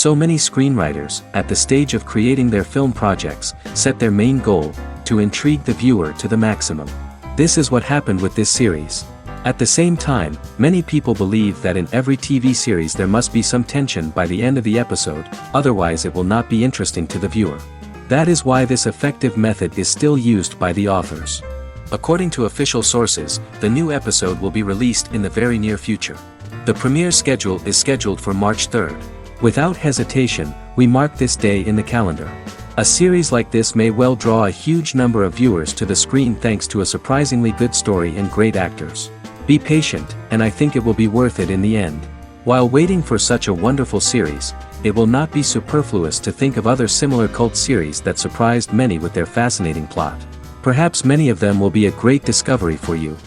So many screenwriters, at the stage of creating their film projects, set their main goal, to intrigue the viewer to the maximum. This is what happened with this series. At the same time, many people believe that in every TV series there must be some tension by the end of the episode, otherwise it will not be interesting to the viewer. That is why this effective method is still used by the authors. According to official sources, the new episode will be released in the very near future. The premiere schedule is scheduled for March 3rd. Without hesitation, we mark this day in the calendar. A series like this may well draw a huge number of viewers to the screen thanks to a surprisingly good story and great actors. Be patient, and I think it will be worth it in the end. While waiting for such a wonderful series, it will not be superfluous to think of other similar cult series that surprised many with their fascinating plot. Perhaps many of them will be a great discovery for you.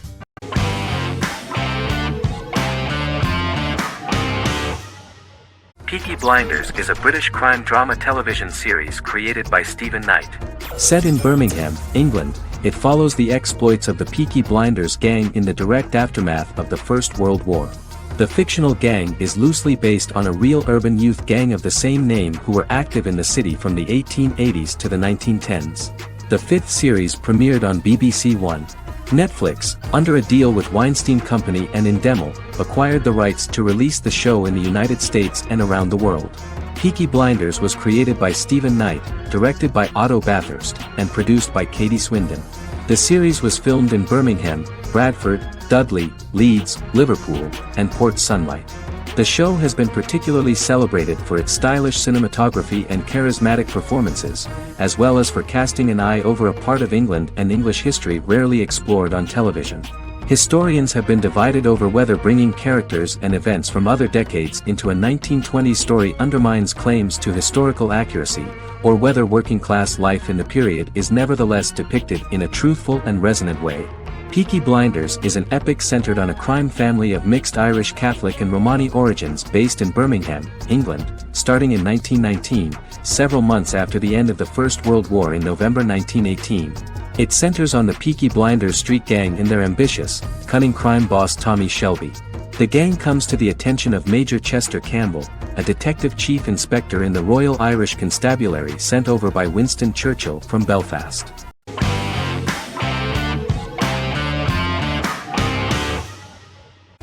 Peaky Blinders is a British crime drama television series created by Stephen Knight. Set in Birmingham, England, it follows the exploits of the Peaky Blinders gang in the direct aftermath of the First World War. The fictional gang is loosely based on a real urban youth gang of the same name who were active in the city from the 1880s to the 1910s. The fifth series premiered on BBC One. Netflix, under a deal with Weinstein Company and Endemol, acquired the rights to release the show in the United States and around the world. Peaky Blinders was created by Stephen Knight, directed by Otto Bathurst, and produced by Katie Swindon. The series was filmed in Birmingham, Bradford, Dudley, Leeds, Liverpool, and Port Sunlight. The show has been particularly celebrated for its stylish cinematography and charismatic performances, as well as for casting an eye over a part of England and English history rarely explored on television. Historians have been divided over whether bringing characters and events from other decades into a 1920s story undermines claims to historical accuracy, or whether working-class life in the period is nevertheless depicted in a truthful and resonant way. Peaky Blinders is an epic centered on a crime family of mixed Irish Catholic and Romani origins based in Birmingham, England, starting in 1919, several months after the end of the First World War in November 1918. It centers on the Peaky Blinders street gang and their ambitious, cunning crime boss Tommy Shelby. The gang comes to the attention of Major Chester Campbell, a detective chief inspector in the Royal Irish Constabulary sent over by Winston Churchill from Belfast.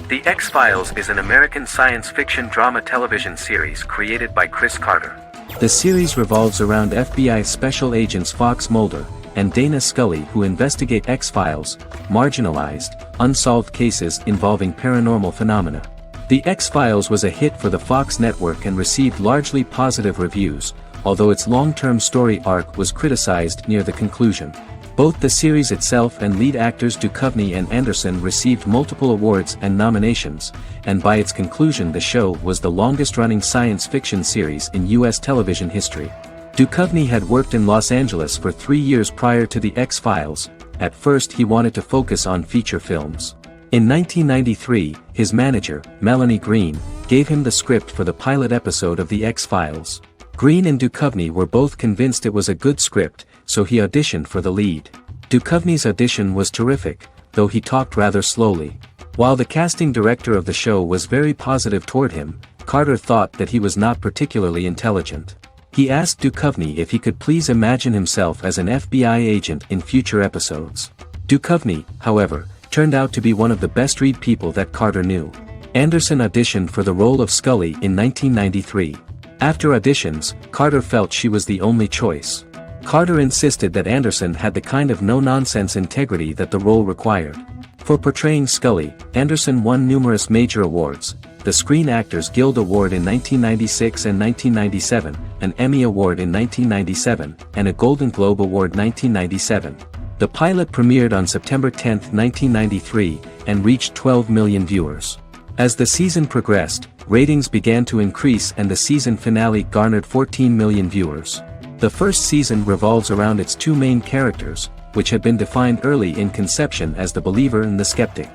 The X-Files is an American science fiction drama television series created by Chris Carter. The series revolves around FBI special agents Fox Mulder and Dana Scully who investigate X-Files, marginalized, unsolved cases involving paranormal phenomena. The X-Files was a hit for the Fox network and received largely positive reviews, although its long-term story arc was criticized near the conclusion. Both the series itself and lead actors Duchovny and Anderson received multiple awards and nominations, and by its conclusion the show was the longest-running science fiction series in U.S. television history. Duchovny had worked in Los Angeles for 3 years prior to The X-Files. At first he wanted to focus on feature films. In 1993, his manager, Melanie Green, gave him the script for the pilot episode of The X-Files. Green and Duchovny were both convinced it was a good script, so he auditioned for the lead. Duchovny's audition was terrific, though he talked rather slowly. While the casting director of the show was very positive toward him, Carter thought that he was not particularly intelligent. He asked Duchovny if he could please imagine himself as an FBI agent in future episodes. Duchovny, however, turned out to be one of the best-read people that Carter knew. Anderson auditioned for the role of Scully in 1993. After auditions, Carter felt she was the only choice. Carter insisted that Anderson had the kind of no-nonsense integrity that the role required. For portraying Scully, Anderson won numerous major awards, the Screen Actors Guild Award in 1996 and 1997, an Emmy Award in 1997, and a Golden Globe Award 1997. The pilot premiered on September 10, 1993, and reached 12 million viewers. As the season progressed, ratings began to increase and the season finale garnered 14 million viewers. The first season revolves around its two main characters, which had been defined early in conception as the believer and the skeptic.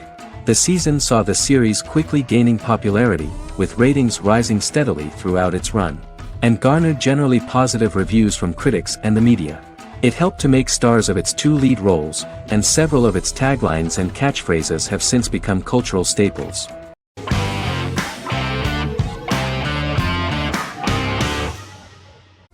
The season saw the series quickly gaining popularity, with ratings rising steadily throughout its run, and garnered generally positive reviews from critics and the media. It helped to make stars of its two lead roles, and several of its taglines and catchphrases have since become cultural staples.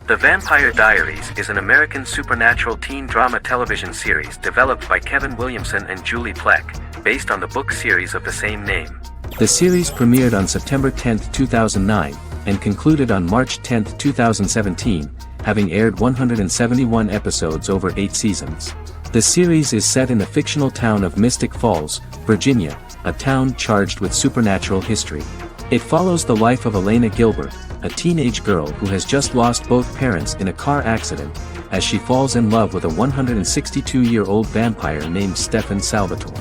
The Vampire Diaries is an American supernatural teen drama television series developed by Kevin Williamson and Julie Plec, based on the book series of the same name. The series premiered on September 10, 2009, and concluded on March 10, 2017, having aired 171 episodes over 8 seasons. The series is set in the fictional town of Mystic Falls, Virginia, a town charged with supernatural history. It follows the life of Elena Gilbert, a teenage girl who has just lost both parents in a car accident, as she falls in love with a 162-year-old vampire named Stefan Salvatore.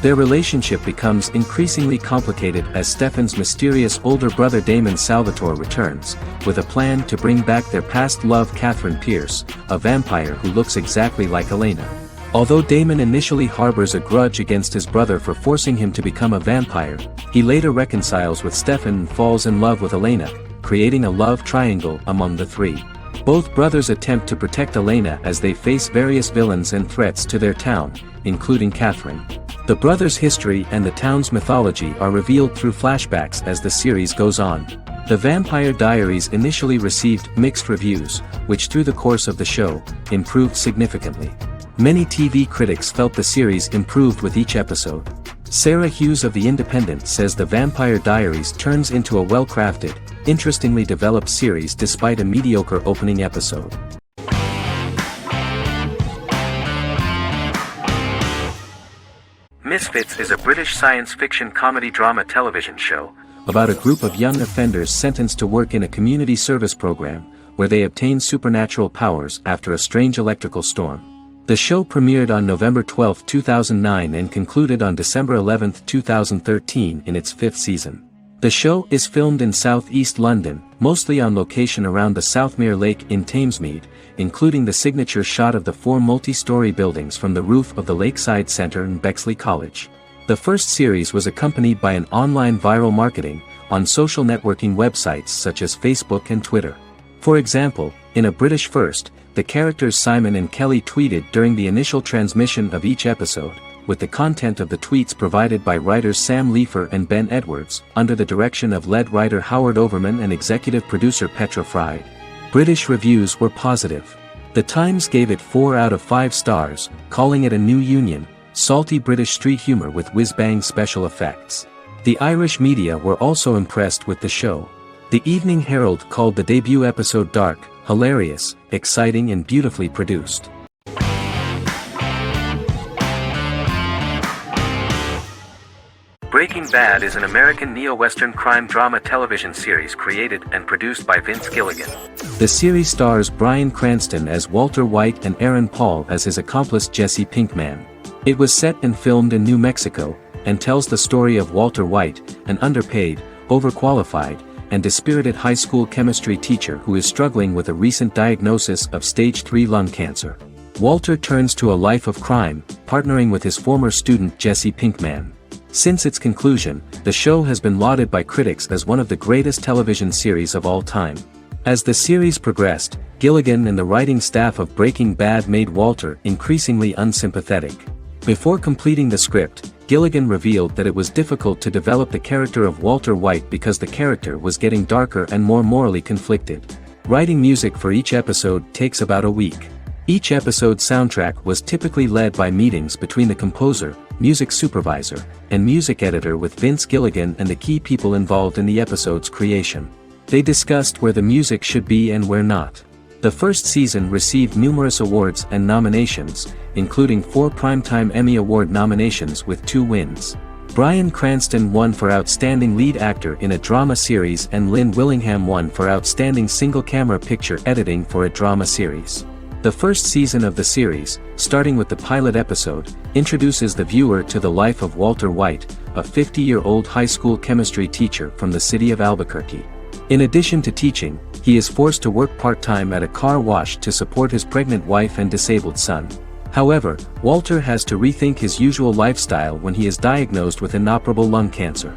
Their relationship becomes increasingly complicated as Stefan's mysterious older brother Damon Salvatore returns, with a plan to bring back their past love Catherine Pierce, a vampire who looks exactly like Elena. Although Damon initially harbors a grudge against his brother for forcing him to become a vampire, he later reconciles with Stefan and falls in love with Elena, creating a love triangle among the three. Both brothers attempt to protect Elena as they face various villains and threats to their town, including Catherine. The brothers' history and the town's mythology are revealed through flashbacks as the series goes on. The Vampire Diaries initially received mixed reviews, which through the course of the show, improved significantly. Many TV critics felt the series improved with each episode. Sarah Hughes of The Independent says The Vampire Diaries turns into a well-crafted, interestingly developed series despite a mediocre opening episode. Misfits is a British science fiction comedy drama television show about a group of young offenders sentenced to work in a community service program, where they obtain supernatural powers after a strange electrical storm. The show premiered on November 12, 2009 and concluded on December 11, 2013 in its 5th season. The show is filmed in southeast London, mostly on location around the Southmere Lake in Thamesmead, including the signature shot of the 4 multi-story buildings from the roof of the Lakeside Centre in Bexley College. The first series was accompanied by an online viral marketing on social networking websites such as Facebook and Twitter. For example, in a British first, the characters Simon and Kelly tweeted during the initial transmission of each episode, with the content of the tweets provided by writers Sam Leifer and Ben Edwards, under the direction of lead writer Howard Overman and executive producer Petra Fried. British reviews were positive. The Times gave it 4 out of 5 stars, calling it a new union, salty British street humour with whiz-bang special effects. The Irish media were also impressed with the show. The Evening Herald called the debut episode dark, hilarious, exciting and beautifully produced. Breaking Bad is an American neo-Western crime drama television series created and produced by Vince Gilligan. The series stars Bryan Cranston as Walter White and Aaron Paul as his accomplice Jesse Pinkman. It was set and filmed in New Mexico, and tells the story of Walter White, an underpaid, overqualified, and dispirited high school chemistry teacher who is struggling with a recent diagnosis of stage 3 lung cancer. Walter turns to a life of crime, partnering with his former student Jesse Pinkman. Since its conclusion, the show has been lauded by critics as one of the greatest television series of all time. As the series progressed, Gilligan and the writing staff of Breaking Bad made Walter increasingly unsympathetic. Before completing the script, Gilligan revealed that it was difficult to develop the character of Walter White because the character was getting darker and more morally conflicted. Writing music for each episode takes about a week. Each episode's soundtrack was typically led by meetings between the composer, music supervisor, and music editor with Vince Gilligan and the key people involved in the episode's creation. They discussed where the music should be and where not. The first season received numerous awards and nominations, including 4 Primetime Emmy Award nominations with 2 wins. Bryan Cranston won for Outstanding Lead Actor in a Drama Series and Lynn Willingham won for Outstanding Single-Camera Picture Editing for a Drama Series. The first season of the series, starting with the pilot episode, introduces the viewer to the life of Walter White, a 50-year-old high school chemistry teacher from the city of Albuquerque. In addition to teaching, he is forced to work part-time at a car wash to support his pregnant wife and disabled son. However, Walter has to rethink his usual lifestyle when he is diagnosed with inoperable lung cancer.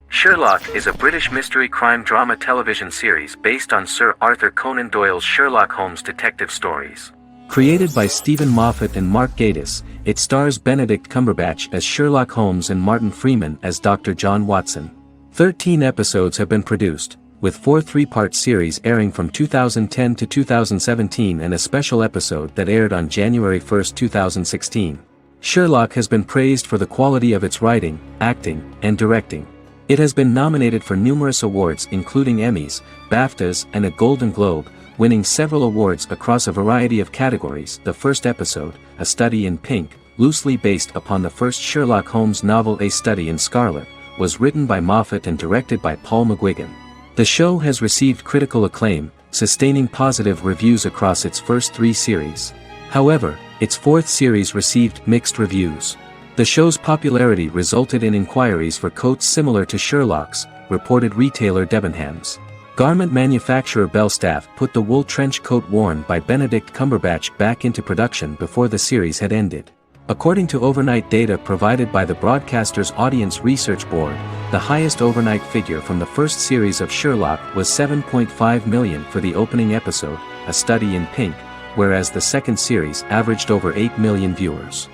Sherlock is a British mystery crime drama television series based on Sir Arthur Conan Doyle's Sherlock Holmes detective stories. Created by Stephen Moffat and Mark Gatiss, it stars Benedict Cumberbatch as Sherlock Holmes and Martin Freeman as Dr. John Watson. 13 episodes have been produced, with 4 three-part series airing from 2010 to 2017 and a special episode that aired on January 1, 2016. Sherlock has been praised for the quality of its writing, acting, and directing. It has been nominated for numerous awards including Emmys, BAFTAs, and a Golden Globe, winning several awards across a variety of categories. The first episode, A Study in Pink, loosely based upon the first Sherlock Holmes novel A Study in Scarlet, was written by Moffat and directed by Paul McGuigan. The show has received critical acclaim, sustaining positive reviews across its first 3 series. However, its 4th series received mixed reviews. The show's popularity resulted in inquiries for coats similar to Sherlock's, reported retailer Debenhams. Garment manufacturer Belstaff put the wool trench coat worn by Benedict Cumberbatch back into production before the series had ended. According to overnight data provided by the broadcaster's Audience Research Board, the highest overnight figure from the first series of Sherlock was 7.5 million for the opening episode, A Study in Pink, whereas the second series averaged over 8 million viewers.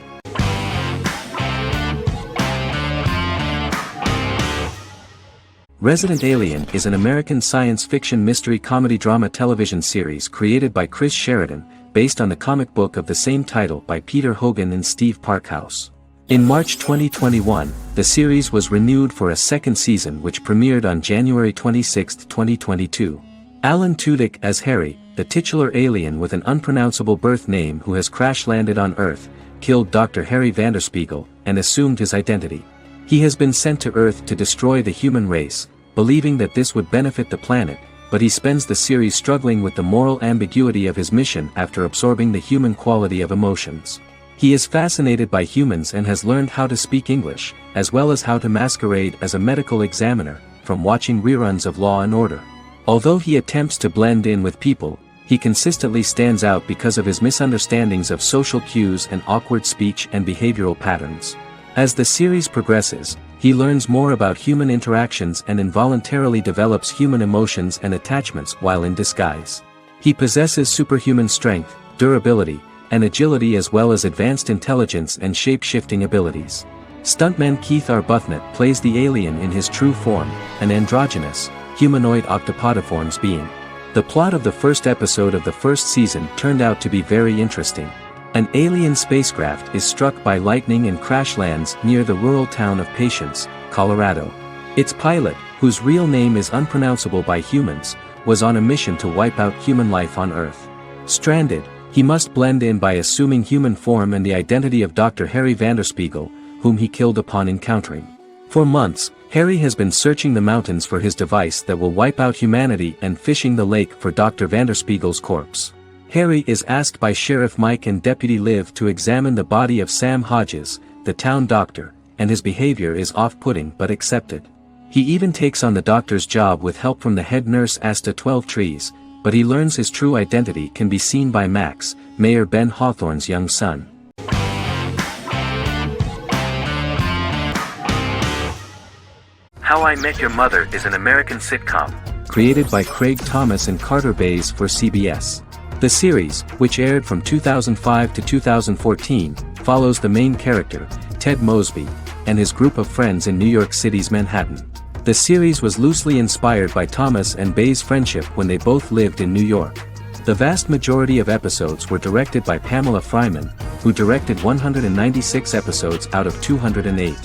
Resident Alien is an American science fiction mystery comedy drama television series created by Chris Sheridan, based on the comic book of the same title by Peter Hogan and Steve Parkhouse. In March 2021, the series was renewed for a second season which premiered on January 26, 2022. Alan Tudyk as Harry, the titular alien with an unpronounceable birth name who has crash-landed on Earth, killed Dr. Harry Vanderspiegel, and assumed his identity. He has been sent to Earth to destroy the human race, believing that this would benefit the planet, but he spends the series struggling with the moral ambiguity of his mission after absorbing the human quality of emotions. He is fascinated by humans and has learned how to speak English, as well as how to masquerade as a medical examiner, from watching reruns of Law & Order. Although he attempts to blend in with people, he consistently stands out because of his misunderstandings of social cues and awkward speech and behavioral patterns. As the series progresses, he learns more about human interactions and involuntarily develops human emotions and attachments while in disguise. He possesses superhuman strength, durability, and agility as well as advanced intelligence and shape-shifting abilities. Stuntman Keith Arbuthnot plays the alien in his true form, an androgynous, humanoid octopodiforms being. The plot of the first episode of the first season turned out to be very interesting. An alien spacecraft is struck by lightning and crash lands near the rural town of Patience, Colorado. Its pilot, whose real name is unpronounceable by humans, was on a mission to wipe out human life on Earth. Stranded, he must blend in by assuming human form and the identity of Dr. Harry Vanderspiegel, whom he killed upon encountering. For months, Harry has been searching the mountains for his device that will wipe out humanity and fishing the lake for Dr. Vanderspiegel's corpse. Harry is asked by Sheriff Mike and Deputy Liv to examine the body of Sam Hodges, the town doctor, and his behavior is off-putting but accepted. He even takes on the doctor's job with help from the head nurse Asta 12 Trees, but he learns his true identity can be seen by Max, Mayor Ben Hawthorne's young son. How I Met Your Mother is an American sitcom. Created by Craig Thomas and Carter Bays for CBS. The series, which aired from 2005 to 2014, follows the main character, Ted Mosby, and his group of friends in New York City's Manhattan. The series was loosely inspired by Thomas and Bays' friendship when they both lived in New York. The vast majority of episodes were directed by Pamela Fryman, who directed 196 episodes out of 208.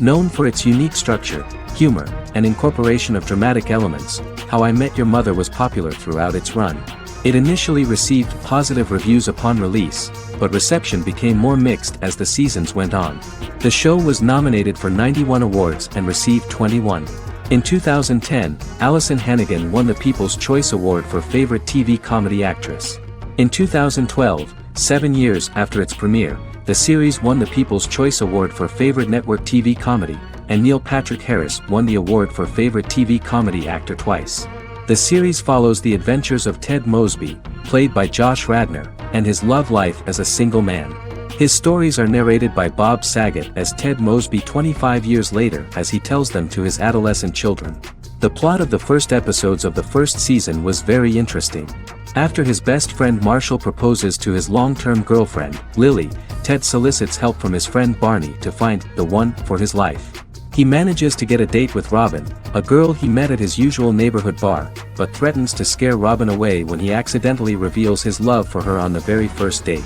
Known for its unique structure, humor, and incorporation of dramatic elements, How I Met Your Mother was popular throughout its run. It initially received positive reviews upon release, but reception became more mixed as the seasons went on. The show was nominated for 91 awards and received 21. In 2010, Allison Hannigan won the People's Choice Award for Favorite TV Comedy Actress. In 2012, 7 years after its premiere, the series won the People's Choice Award for Favorite Network TV Comedy, and Neil Patrick Harris won the award for Favorite TV Comedy Actor twice. The series follows the adventures of Ted Mosby, played by Josh Radnor, and his love life as a single man. His stories are narrated by Bob Saget as Ted Mosby 25 years later as he tells them to his adolescent children. The plot of the first episodes of the first season was very interesting. After his best friend Marshall proposes to his long-term girlfriend, Lily, Ted solicits help from his friend Barney to find the one for his life. He manages to get a date with Robin, a girl he met at his usual neighborhood bar, but threatens to scare Robin away when he accidentally reveals his love for her on the very first date.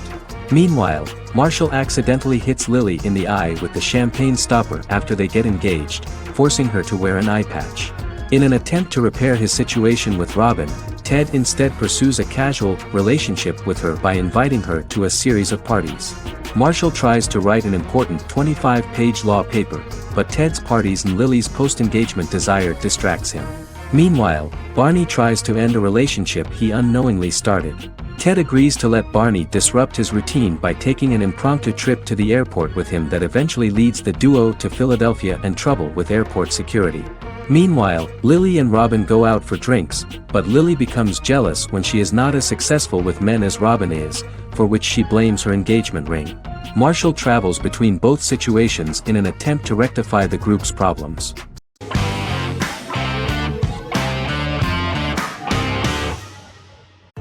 Meanwhile, Marshall accidentally hits Lily in the eye with the champagne stopper after they get engaged, forcing her to wear an eye patch. In an attempt to repair his situation with Robin, Ted instead pursues a casual relationship with her by inviting her to a series of parties. Marshall tries to write an important 25-page law paper, but Ted's parties and Lily's post-engagement desire distracts him. Meanwhile, Barney tries to end a relationship he unknowingly started. Ted agrees to let Barney disrupt his routine by taking an impromptu trip to the airport with him that eventually leads the duo to Philadelphia and trouble with airport security. Meanwhile, Lily and Robin go out for drinks, but Lily becomes jealous when she is not as successful with men as Robin is, for which she blames her engagement ring. Marshall travels between both situations in an attempt to rectify the group's problems.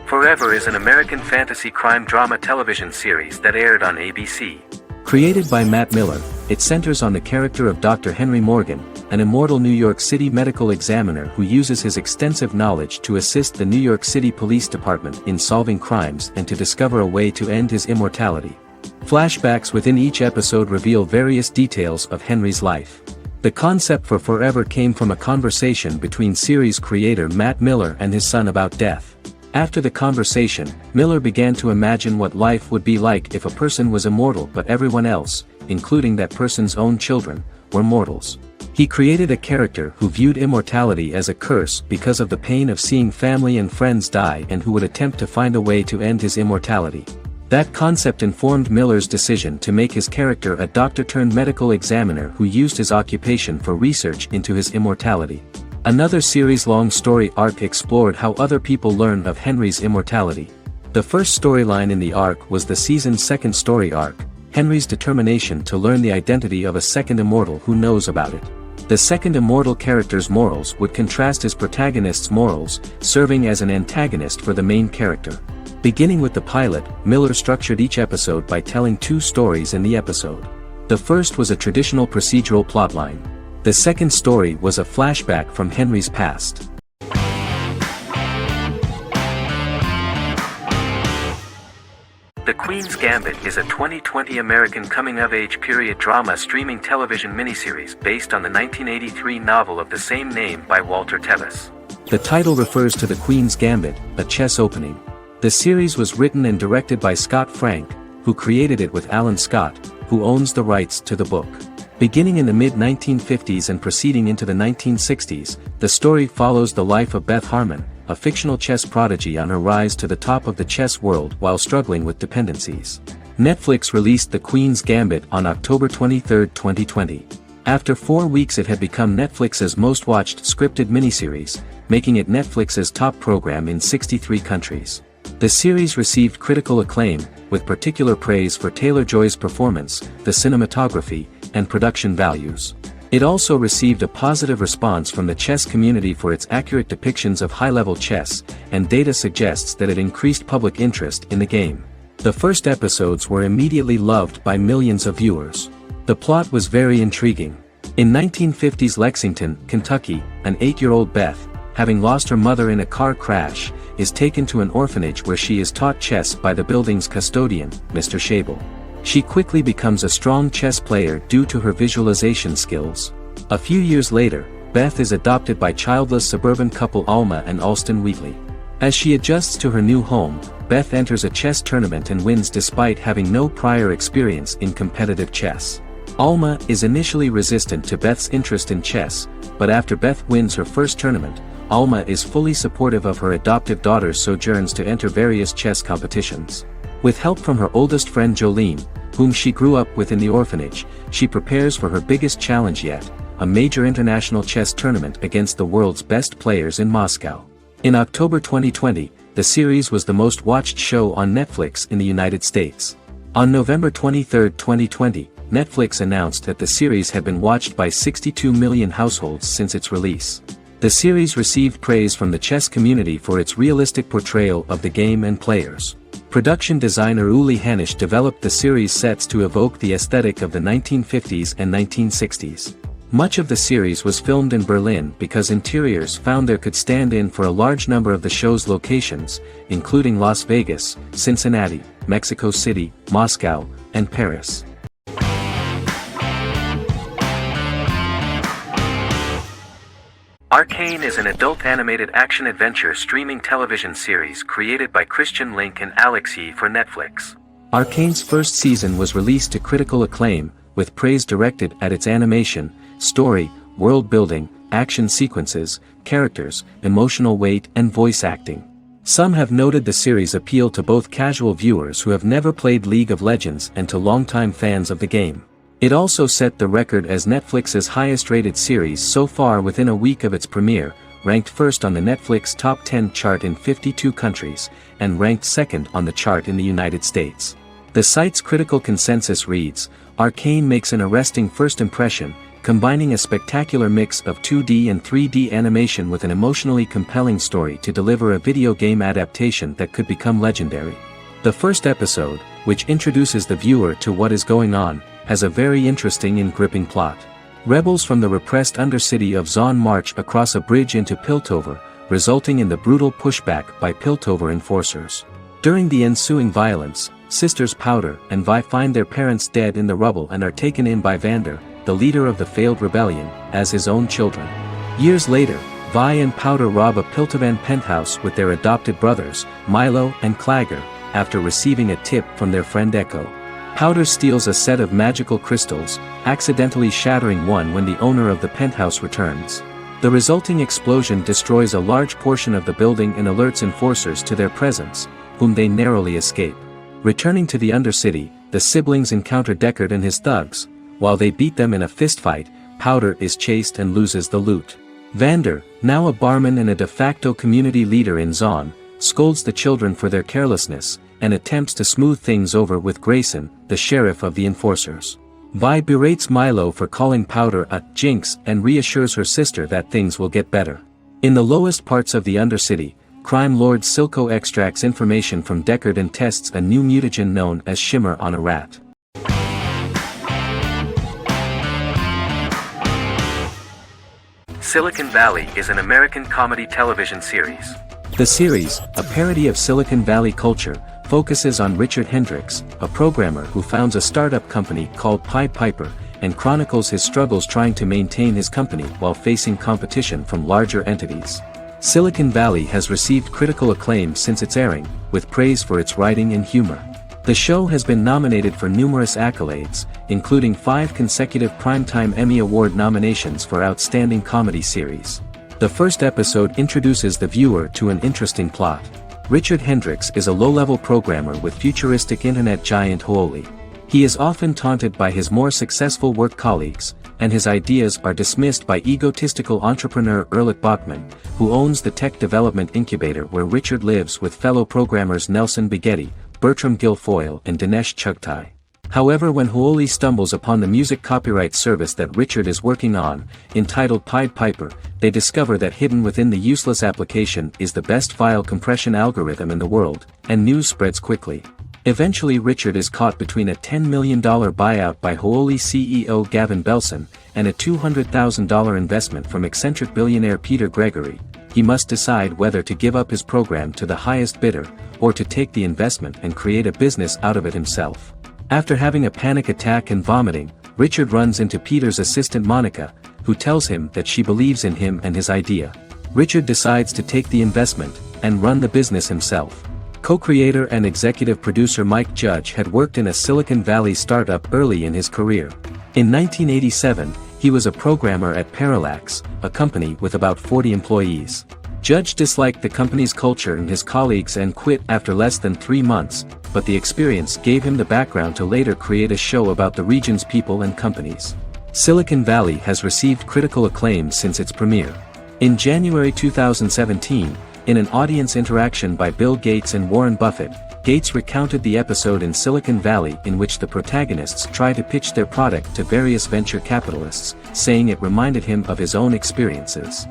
Forever is an American fantasy crime drama television series that aired on ABC. Created by Matt Miller, it centers on the character of Dr. Henry Morgan, an immortal New York City medical examiner who uses his extensive knowledge to assist the New York City Police Department in solving crimes and to discover a way to end his immortality. Flashbacks within each episode reveal various details of Henry's life. The concept for Forever came from a conversation between series creator Matt Miller and his son about death. After the conversation, Miller began to imagine what life would be like if a person was immortal but everyone else, including that person's own children, were mortals. He created a character who viewed immortality as a curse because of the pain of seeing family and friends die and who would attempt to find a way to end his immortality. That concept informed Miller's decision to make his character a doctor-turned-medical examiner who used his occupation for research into his immortality. Another series-long story arc explored how other people learned of Henry's immortality. The first storyline in the arc was the season's second story arc, Henry's determination to learn the identity of a second immortal who knows about it. The second immortal character's morals would contrast his protagonist's morals, serving as an antagonist for the main character. Beginning with the pilot, Miller structured each episode by telling two stories in the episode. The first was a traditional procedural plotline. The second story was a flashback from Henry's past. The Queen's Gambit is a 2020 American coming-of-age period drama streaming television miniseries based on the 1983 novel of the same name by Walter Tevis. The title refers to the Queen's Gambit, a chess opening. The series was written and directed by Scott Frank, who created it with Alan Scott, who owns the rights to the book. Beginning in the mid-1950s and proceeding into the 1960s, the story follows the life of Beth Harmon, a fictional chess prodigy on her rise to the top of the chess world while struggling with dependencies. Netflix released The Queen's Gambit on October 23, 2020. After 4 weeks it had become Netflix's most-watched scripted miniseries, making it Netflix's top program in 63 countries. The series received critical acclaim, with particular praise for Taylor-Joy's performance, the cinematography, and production values. It also received a positive response from the chess community for its accurate depictions of high-level chess, and data suggests that it increased public interest in the game. The first episodes were immediately loved by millions of viewers. The plot was very intriguing. In 1950s Lexington, Kentucky, an 8-year-old Beth, having lost her mother in a car crash, is taken to an orphanage where she is taught chess by the building's custodian, Mr. Schabel. She quickly becomes a strong chess player due to her visualization skills. A few years later, Beth is adopted by childless suburban couple Alma and Alston Wheatley. As she adjusts to her new home, Beth enters a chess tournament and wins despite having no prior experience in competitive chess. Alma is initially resistant to Beth's interest in chess, but after Beth wins her first tournament, Alma is fully supportive of her adoptive daughter's sojourns to enter various chess competitions. With help from her oldest friend Jolene, whom she grew up with in the orphanage, she prepares for her biggest challenge yet, a major international chess tournament against the world's best players in Moscow. In October 2020, the series was the most watched show on Netflix in the United States. On November 23, 2020, Netflix announced that the series had been watched by 62 million households since its release. The series received praise from the chess community for its realistic portrayal of the game and players. Production designer Uli Hanisch developed the series sets to evoke the aesthetic of the 1950s and 1960s. Much of the series was filmed in Berlin because interiors found there could stand in for a large number of the show's locations, including Las Vegas, Cincinnati, Mexico City, Moscow, and Paris. Arcane is an adult animated action-adventure streaming television series created by Christian Link and Alex Yee for Netflix. Arcane's first season was released to critical acclaim, with praise directed at its animation, story, world building, action sequences, characters, emotional weight and voice acting. Some have noted the series' appeal to both casual viewers who have never played League of Legends and to longtime fans of the game. It also set the record as Netflix's highest-rated series so far within a week of its premiere, ranked first on the Netflix Top 10 chart in 52 countries, and ranked second on the chart in the United States. The site's critical consensus reads, "Arcane makes an arresting first impression, combining a spectacular mix of 2D and 3D animation with an emotionally compelling story to deliver a video game adaptation that could become legendary." The first episode, which introduces the viewer to what is going on, has a very interesting and gripping plot. Rebels from the repressed undercity of Zon march across a bridge into Piltover, resulting in the brutal pushback by Piltover enforcers. During the ensuing violence, sisters Powder and Vi find their parents dead in the rubble and are taken in by Vander, the leader of the failed rebellion, as his own children. Years later, Vi and Powder rob a Piltovan penthouse with their adopted brothers, Milo and Clagger, after receiving a tip from their friend Echo. Powder steals a set of magical crystals, accidentally shattering one when the owner of the penthouse returns. The resulting explosion destroys a large portion of the building and alerts enforcers to their presence, whom they narrowly escape. Returning to the Undercity, the siblings encounter Deckard and his thugs. While they beat them in a fistfight, Powder is chased and loses the loot. Vander, now a barman and a de facto community leader in Zon, scolds the children for their carelessness, and attempts to smooth things over with Grayson, the sheriff of the enforcers. Vi berates Milo for calling Powder a jinx and reassures her sister that things will get better. In the lowest parts of the Undercity, crime lord Silco extracts information from Deckard and tests a new mutagen known as Shimmer on a rat. Silicon Valley is an American comedy television series. The series, a parody of Silicon Valley culture, focuses on Richard Hendricks, a programmer who founds a startup company called Pied Piper, and chronicles his struggles trying to maintain his company while facing competition from larger entities. Silicon Valley has received critical acclaim since its airing, with praise for its writing and humor. The show has been nominated for numerous accolades, including 5 consecutive Primetime Emmy Award nominations for Outstanding Comedy Series. The first episode introduces the viewer to an interesting plot. Richard Hendricks is a low-level programmer with futuristic internet giant Huoli. He is often taunted by his more successful work colleagues, and his ideas are dismissed by egotistical entrepreneur Erlich Bachman, who owns the tech development incubator where Richard lives with fellow programmers Nelson Bigetti, Bertram Guilfoyle and Dinesh Chugtai. However, when Huoli stumbles upon the music copyright service that Richard is working on, entitled Pied Piper, they discover that hidden within the useless application is the best file compression algorithm in the world, and news spreads quickly. Eventually Richard is caught between a $10 million buyout by Huoli CEO Gavin Belson, and a $200,000 investment from eccentric billionaire Peter Gregory. He must decide whether to give up his program to the highest bidder, or to take the investment and create a business out of it himself. After having a panic attack and vomiting, Richard runs into Peter's assistant Monica, who tells him that she believes in him and his idea. Richard decides to take the investment, and run the business himself. Co-creator and executive producer Mike Judge had worked in a Silicon Valley startup early in his career. In 1987, he was a programmer at Parallax, a company with about 40 employees. Judge disliked the company's culture and his colleagues and quit after less than 3 months, but the experience gave him the background to later create a show about the region's people and companies. Silicon Valley has received critical acclaim since its premiere. In January 2017, in an audience interaction by Bill Gates and Warren Buffett, Gates recounted the episode in Silicon Valley in which the protagonists try to pitch their product to various venture capitalists, saying it reminded him of his own experiences.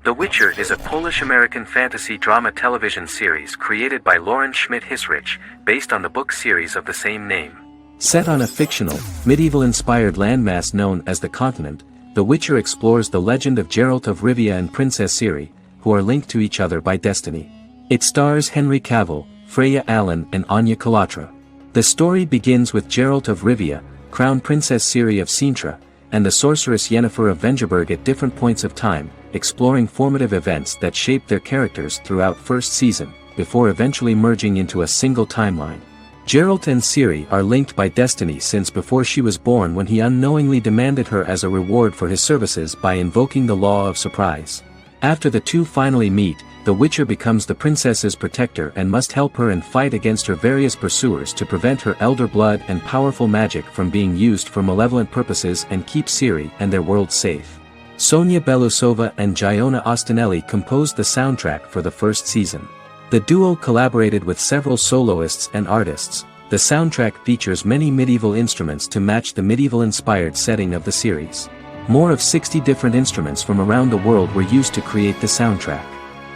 The Witcher is a Polish-American fantasy drama television series created by Lauren Schmidt-Hissrich, based on the book series of the same name. Set on a fictional, medieval-inspired landmass known as the Continent, The Witcher explores the legend of Geralt of Rivia and Princess Ciri, who are linked to each other by destiny. It stars Henry Cavill, Freya Allan and Anya Chalotra. The story begins with Geralt of Rivia, crowned Princess Ciri of Sintra, and the sorceress Yennefer of Vengerberg at different points of time, exploring formative events that shaped their characters throughout first season, before eventually merging into a single timeline. Geralt and Ciri are linked by destiny since before she was born, when he unknowingly demanded her as a reward for his services by invoking the law of surprise. After the two finally meet, the Witcher becomes the princess's protector and must help her and fight against her various pursuers to prevent her elder blood and powerful magic from being used for malevolent purposes and keep Ciri and their world safe. Sonia Belousova and Giona Ostinelli composed the soundtrack for the first season. The duo collaborated with several soloists and artists. The soundtrack features many medieval instruments to match the medieval-inspired setting of the series. More of 60 different instruments from around the world were used to create the soundtrack.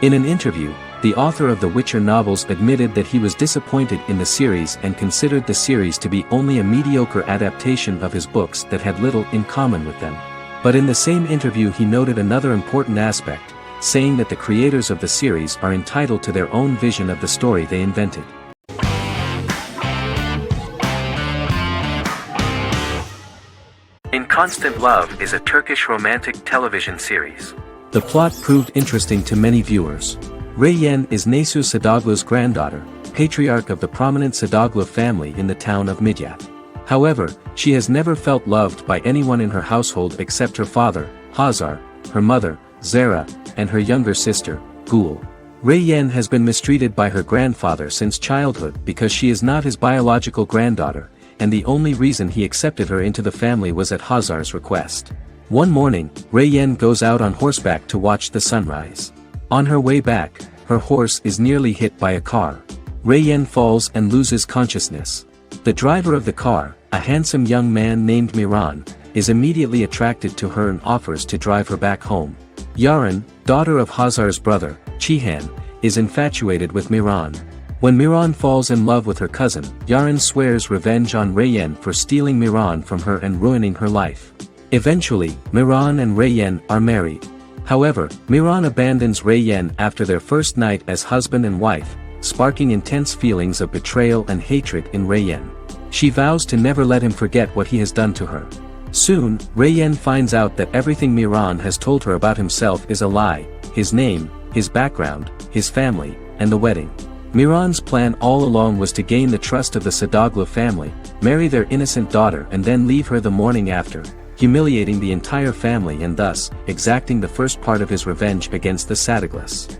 In an interview, the author of the Witcher novels admitted that he was disappointed in the series and considered the series to be only a mediocre adaptation of his books that had little in common with them. But in the same interview he noted another important aspect, saying that the creators of the series are entitled to their own vision of the story they invented. In Constant Love is a Turkish romantic television series. The plot proved interesting to many viewers. Reyyen is Nesu Sadoglu's granddaughter, patriarch of the prominent Sadoglu family in the town of Midyat. However, she has never felt loved by anyone in her household except her father, Hazar, her mother, Zara, and her younger sister, Gul. Reyyen has been mistreated by her grandfather since childhood because she is not his biological granddaughter, and the only reason he accepted her into the family was at Hazar's request. One morning, Reyyen goes out on horseback to watch the sunrise. On her way back, her horse is nearly hit by a car. Reyyen falls and loses consciousness. The driver of the car, a handsome young man named Miran, is immediately attracted to her and offers to drive her back home. Yaren, daughter of Hazar's brother, Cihan, is infatuated with Miran. When Miran falls in love with her cousin, Yaren swears revenge on Reyyen for stealing Miran from her and ruining her life. Eventually, Miran and Reyyen are married. However, Miran abandons Reyyen after their first night as husband and wife, sparking intense feelings of betrayal and hatred in Reyyen. She vows to never let him forget what he has done to her. Soon, Reyyen finds out that everything Miran has told her about himself is a lie: his name, his background, his family, and the wedding. Miran's plan all along was to gain the trust of the Sadoglu family, marry their innocent daughter and then leave her the morning after, humiliating the entire family and thus, exacting the first part of his revenge against the Sadoglus.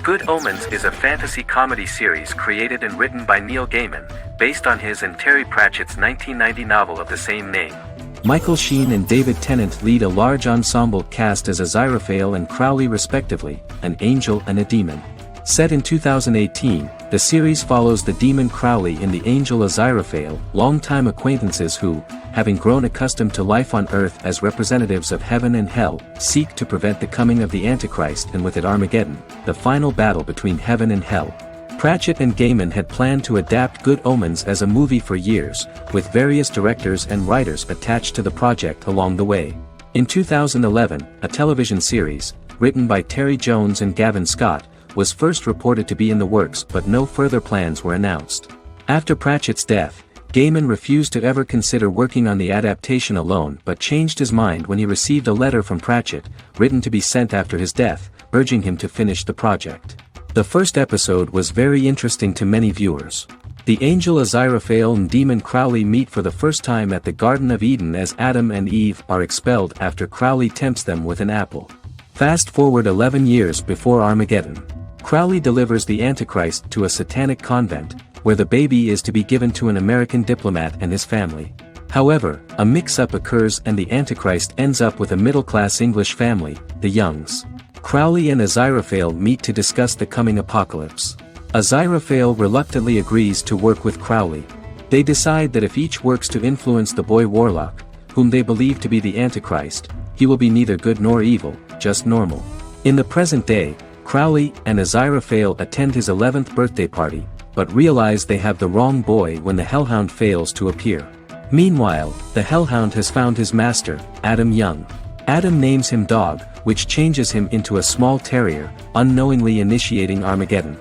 Good Omens is a fantasy comedy series created and written by Neil Gaiman, based on his and Terry Pratchett's 1990 novel of the same name. Michael Sheen and David Tennant lead a large ensemble cast as Aziraphale and Crowley respectively, an angel and a demon. Set in 2018, the series follows the demon Crowley and the angel Aziraphale, longtime acquaintances who, having grown accustomed to life on Earth as representatives of heaven and hell, seek to prevent the coming of the Antichrist and with it Armageddon, the final battle between heaven and hell. Pratchett and Gaiman had planned to adapt Good Omens as a movie for years, with various directors and writers attached to the project along the way. In 2011, a television series, written by Terry Jones and Gavin Scott, was first reported to be in the works, but no further plans were announced. After Pratchett's death, Gaiman refused to ever consider working on the adaptation alone but changed his mind when he received a letter from Pratchett, written to be sent after his death, urging him to finish the project. The first episode was very interesting to many viewers. The angel Aziraphale and demon Crowley meet for the first time at the Garden of Eden as Adam and Eve are expelled after Crowley tempts them with an apple. Fast forward 11 years before Armageddon. Crowley delivers the Antichrist to a satanic convent, where the baby is to be given to an American diplomat and his family. However, a mix-up occurs and the Antichrist ends up with a middle-class English family, the Youngs. Crowley and Aziraphale meet to discuss the coming apocalypse. Aziraphale reluctantly agrees to work with Crowley. They decide that if each works to influence the boy warlock, whom they believe to be the Antichrist. He will be neither good nor evil, just normal. In the present day, Crowley and Aziraphale attend his 11th birthday party, but realize they have the wrong boy when the Hellhound fails to appear. Meanwhile, the Hellhound has found his master, Adam Young. Adam names him Dog, which changes him into a small terrier, unknowingly initiating Armageddon.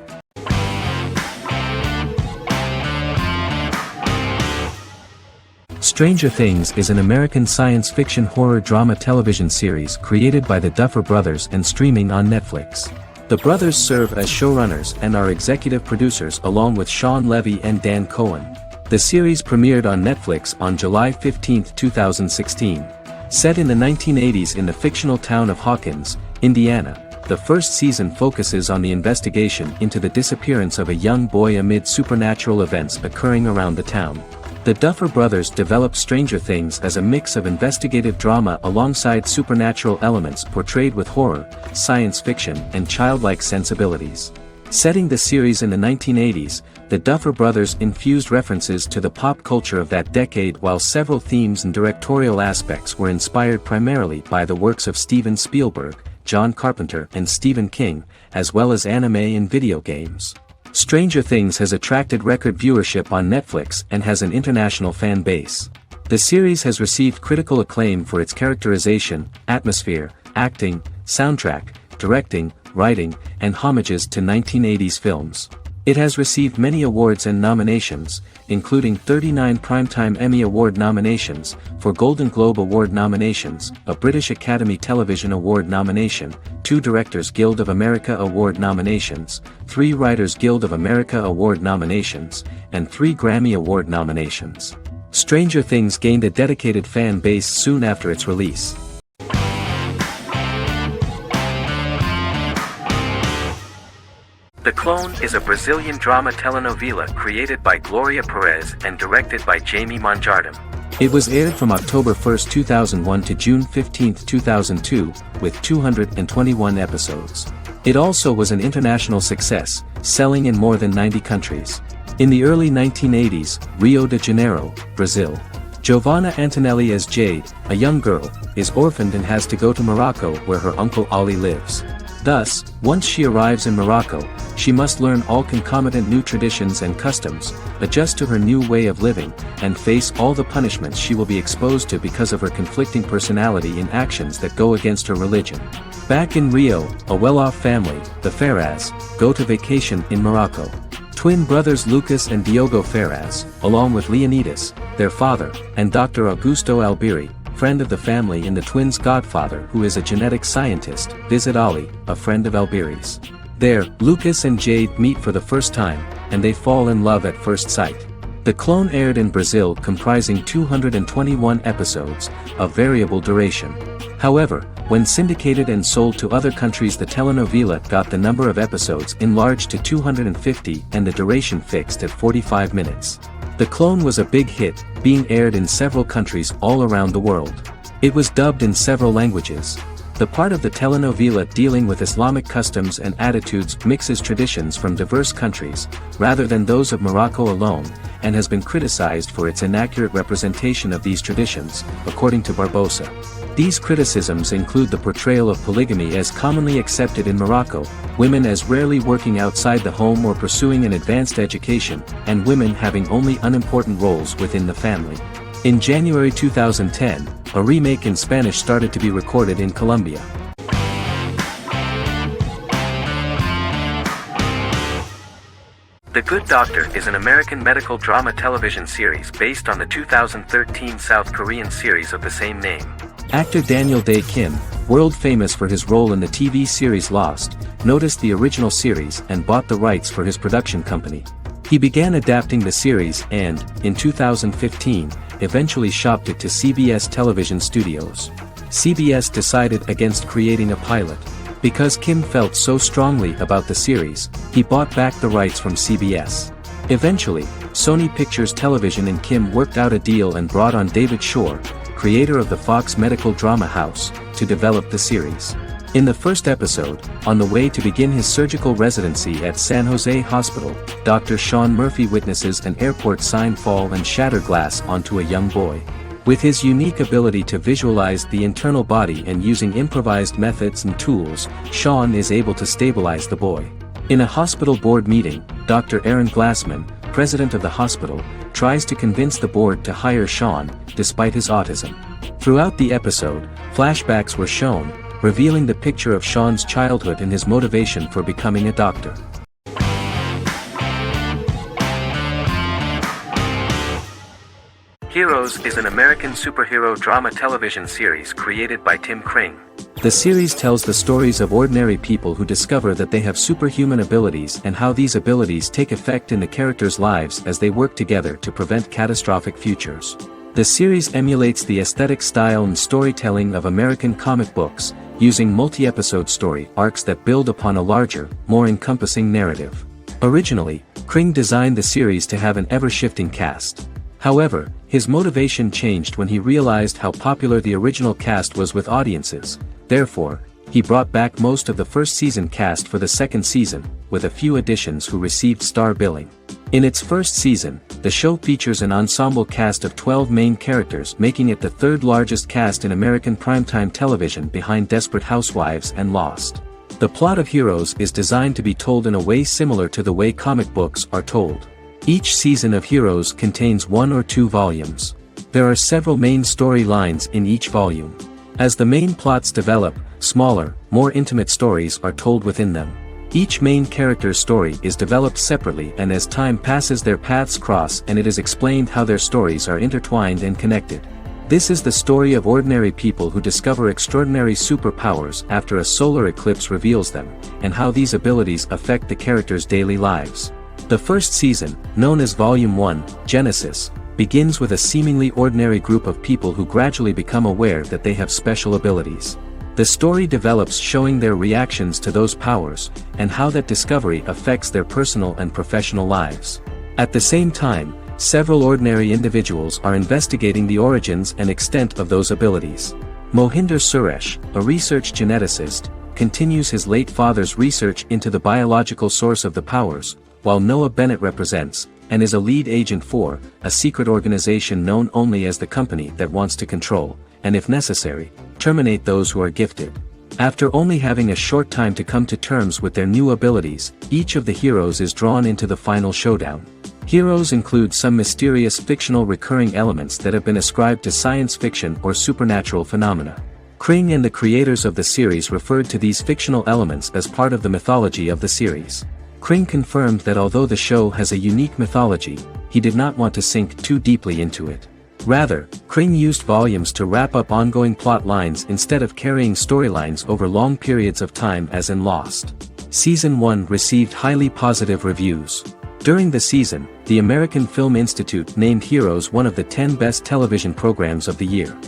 Stranger Things is an American science fiction horror drama television series created by the Duffer Brothers and streaming on Netflix. The brothers serve as showrunners and are executive producers along with Sean Levy and Dan Cohen. The series premiered on Netflix on July 15, 2016. Set in the 1980s in the fictional town of Hawkins, Indiana, the first season focuses on the investigation into the disappearance of a young boy amid supernatural events occurring around the town. The Duffer Brothers developed Stranger Things as a mix of investigative drama alongside supernatural elements portrayed with horror, science fiction, and childlike sensibilities. Setting the series in the 1980s, the Duffer Brothers infused references to the pop culture of that decade, while several themes and directorial aspects were inspired primarily by the works of Steven Spielberg, John Carpenter, and Stephen King, as well as anime and video games. Stranger Things has attracted record viewership on Netflix and has an international fan base. The series has received critical acclaim for its characterization, atmosphere, acting, soundtrack, directing, writing, and homages to 1980s films. It has received many awards and nominations, including 39 Primetime Emmy Award nominations, 4 Golden Globe Award nominations, a British Academy Television Award nomination, 2 Directors Guild of America Award nominations, 3 Writers Guild of America Award nominations, and 3 Grammy Award nominations. Stranger Things gained a dedicated fan base soon after its release. The Clone is a Brazilian drama telenovela created by Gloria Perez and directed by Jamie Monjardim. It was aired from October 1, 2001 to June 15, 2002, with 221 episodes. It also was an international success, selling in more than 90 countries. In the early 1980s, Rio de Janeiro, Brazil. Giovanna Antonelli as Jade, a young girl, is orphaned and has to go to Morocco where her uncle Ali lives. Thus, once she arrives in Morocco, she must learn all concomitant new traditions and customs, adjust to her new way of living, and face all the punishments she will be exposed to because of her conflicting personality in actions that go against her religion. Back in Rio, a well-off family, the Ferraz, go to vacation in Morocco. Twin brothers Lucas and Diogo Ferraz, along with Leonidas, their father, and Dr. Augusto Albiri, friend of the family and the twins' godfather who is a genetic scientist, visit Ali, a friend of Albiri's. There, Lucas and Jade meet for the first time, and they fall in love at first sight. The Clone aired in Brazil comprising 221 episodes, of variable duration. However, when syndicated and sold to other countries, the telenovela got the number of episodes enlarged to 250 and the duration fixed at 45 minutes. The Clone was a big hit, being aired in several countries all around the world. It was dubbed in several languages. The part of the telenovela dealing with Islamic customs and attitudes mixes traditions from diverse countries, rather than those of Morocco alone, and has been criticized for its inaccurate representation of these traditions, according to Barbosa. These criticisms include the portrayal of polygamy as commonly accepted in Morocco, women as rarely working outside the home or pursuing an advanced education, and women having only unimportant roles within the family. In January 2010, a remake in Spanish started to be recorded in Colombia. The Good Doctor is an American medical drama television series based on the 2013 South Korean series of the same name. Actor Daniel Dae Kim, world famous for his role in the TV series Lost, noticed the original series and bought the rights for his production company. He began adapting the series and, in 2015, eventually shopped it to CBS Television Studios. CBS decided against creating a pilot. Because Kim felt so strongly about the series, he bought back the rights from CBS. Eventually, Sony Pictures Television and Kim worked out a deal and brought on David Shore, creator of the Fox Medical Drama House, to develop the series. In the first episode, on the way to begin his surgical residency at San Jose Hospital, Dr. Sean Murphy witnesses an airport sign fall and shatter glass onto a young boy. With his unique ability to visualize the internal body and using improvised methods and tools, Sean is able to stabilize the boy. In a hospital board meeting, Dr. Aaron Glassman, president of the hospital, tries to convince the board to hire Sean, despite his autism. Throughout the episode, flashbacks were shown, revealing the picture of Sean's childhood and his motivation for becoming a doctor. Heroes is an American superhero drama television series created by Tim Kring. The series tells the stories of ordinary people who discover that they have superhuman abilities and how these abilities take effect in the characters' lives as they work together to prevent catastrophic futures. The series emulates the aesthetic style and storytelling of American comic books, using multi-episode story arcs that build upon a larger, more encompassing narrative. Originally, Kring designed the series to have an ever-shifting cast. However, his motivation changed when he realized how popular the original cast was with audiences. Therefore, he brought back most of the first season cast for the second season, with a few additions who received star billing. In its first season, the show features an ensemble cast of 12 main characters, making it the third largest cast in American primetime television behind Desperate Housewives and Lost. The plot of Heroes is designed to be told in a way similar to the way comic books are told. Each season of Heroes contains 1 or 2 volumes. There are several main storylines in each volume. As the main plots develop, smaller, more intimate stories are told within them. Each main character's story is developed separately, and as time passes their paths cross and it is explained how their stories are intertwined and connected. This is the story of ordinary people who discover extraordinary superpowers after a solar eclipse reveals them, and how these abilities affect the characters' daily lives. The first season, known as Volume 1, Genesis, begins with a seemingly ordinary group of people who gradually become aware that they have special abilities. The story develops showing their reactions to those powers, and how that discovery affects their personal and professional lives. At the same time, several ordinary individuals are investigating the origins and extent of those abilities. Mohinder Suresh, a research geneticist, continues his late father's research into the biological source of the powers, while Noah Bennett represents, and is a lead agent for, a secret organization known only as the company that wants to control, and if necessary, terminate those who are gifted. After only having a short time to come to terms with their new abilities, each of the heroes is drawn into the final showdown. Heroes include some mysterious fictional recurring elements that have been ascribed to science fiction or supernatural phenomena. Kring and the creators of the series referred to these fictional elements as part of the mythology of the series. Kring confirmed that although the show has a unique mythology, he did not want to sink too deeply into it. Rather, Kring used volumes to wrap up ongoing plot lines instead of carrying storylines over long periods of time as in Lost. Season 1 received highly positive reviews. During the season, the American Film Institute named Heroes one of the 10 best television programs of the year.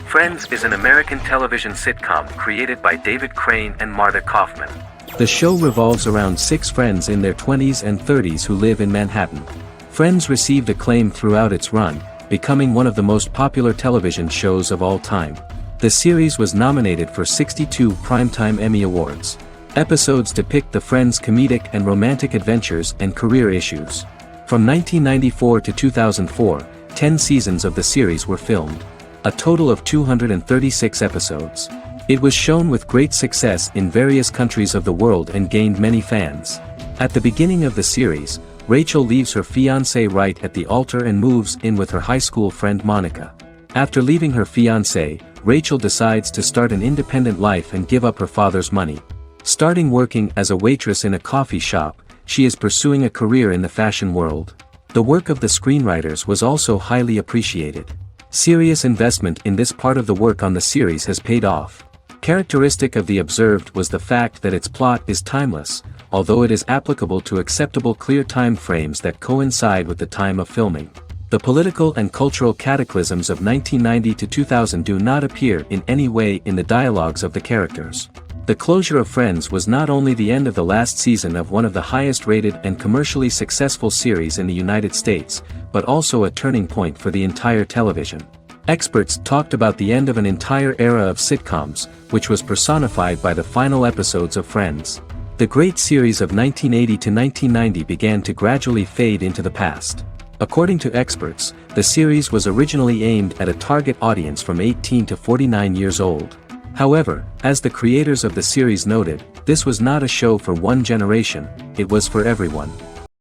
Friends is an American television sitcom created by David Crane and Marta Kaufman. The show revolves around 6 friends in their 20s and 30s who live in Manhattan. Friends received acclaim throughout its run, becoming one of the most popular television shows of all time. The series was nominated for 62 Primetime Emmy Awards. Episodes depict the friends' comedic and romantic adventures and career issues. From 1994 to 2004, 10 seasons of the series were filmed. A total of 236 episodes. It was shown with great success in various countries of the world and gained many fans. At the beginning of the series, Rachel leaves her fiancé right at the altar and moves in with her high school friend Monica. After leaving her fiancé, Rachel decides to start an independent life and give up her father's money. Starting working as a waitress in a coffee shop, she is pursuing a career in the fashion world. The work of the screenwriters was also highly appreciated. Serious investment in this part of the work on the series has paid off. Characteristic of The Observed was the fact that its plot is timeless, although it is applicable to acceptable clear time frames that coincide with the time of filming. The political and cultural cataclysms of 1990 to 2000 do not appear in any way in the dialogues of the characters. The closure of Friends was not only the end of the last season of one of the highest rated and commercially successful series in the United States, but also a turning point for the entire television. Experts talked about the end of an entire era of sitcoms, which was personified by the final episodes of Friends. The great series of 1980 to 1990 began to gradually fade into the past. According to experts, the series was originally aimed at a target audience from 18 to 49 years old. However, as the creators of the series noted, this was not a show for one generation, it was for everyone.